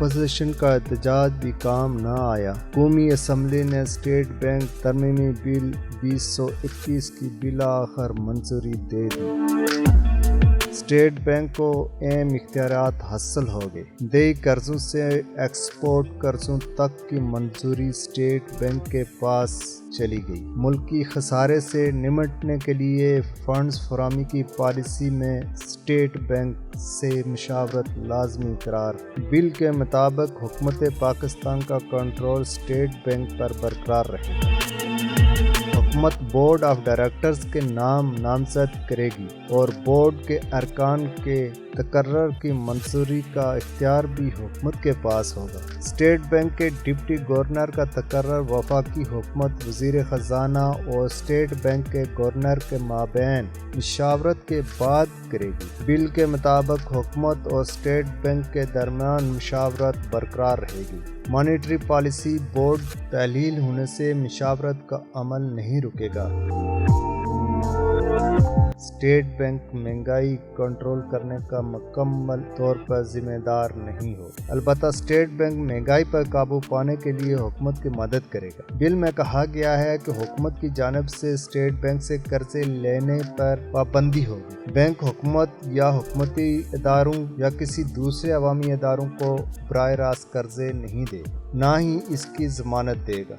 Opposition کا احتجاج بھی کام نہ آیا۔ قومی اسمبلی نے اسٹیٹ بینک ترمیمی بل 2021 کی بالآخر منظوری دے دی۔ اسٹیٹ بینک کو اہم اختیارات حاصل ہو گئے۔ دیہی قرضوں سے ایکسپورٹ قرضوں تک کی منظوری اسٹیٹ بینک کے پاس چلی گئی۔ ملکی خسارے سے نمٹنے کے لیے فنڈز فراہمی کی پالیسی میں اسٹیٹ بینک سے مشاورت لازمی قرار۔ بل کے مطابق حکومت پاکستان کا کنٹرول اسٹیٹ بینک پر برقرار رہے گا۔ حکومت بورڈ آف ڈائریکٹرز کے نام نامزد کرے گی اور بورڈ کے ارکان کے تقرر کی منظوری کا اختیار بھی حکومت کے پاس ہوگا۔ اسٹیٹ بینک کے ڈپٹی گورنر کا تقرر وفاقی حکومت، وزیر خزانہ اور اسٹیٹ بینک کے گورنر کے مابین مشاورت کے بعد کرے گی۔ بل کے مطابق حکومت اور اسٹیٹ بینک کے درمیان مشاورت برقرار رہے گی۔ مانیٹری پالیسی بورڈ تحلیل ہونے سے مشاورت کا عمل نہیں رکے گا۔ اسٹیٹ بینک مہنگائی کنٹرول کرنے کا مکمل طور پر ذمہ دار نہیں ہو، البتہ اسٹیٹ بینک مہنگائی پر قابو پانے کے لیے حکومت کی مدد کرے گا۔ بل میں کہا گیا ہے کہ حکومت کی جانب سے اسٹیٹ بینک سے قرضے لینے پر پابندی ہوگی۔ بینک حکومت یا حکومتی اداروں یا کسی دوسرے عوامی اداروں کو براہ راست قرضے نہیں دے گا، نہ ہی اس کی ضمانت دے گا۔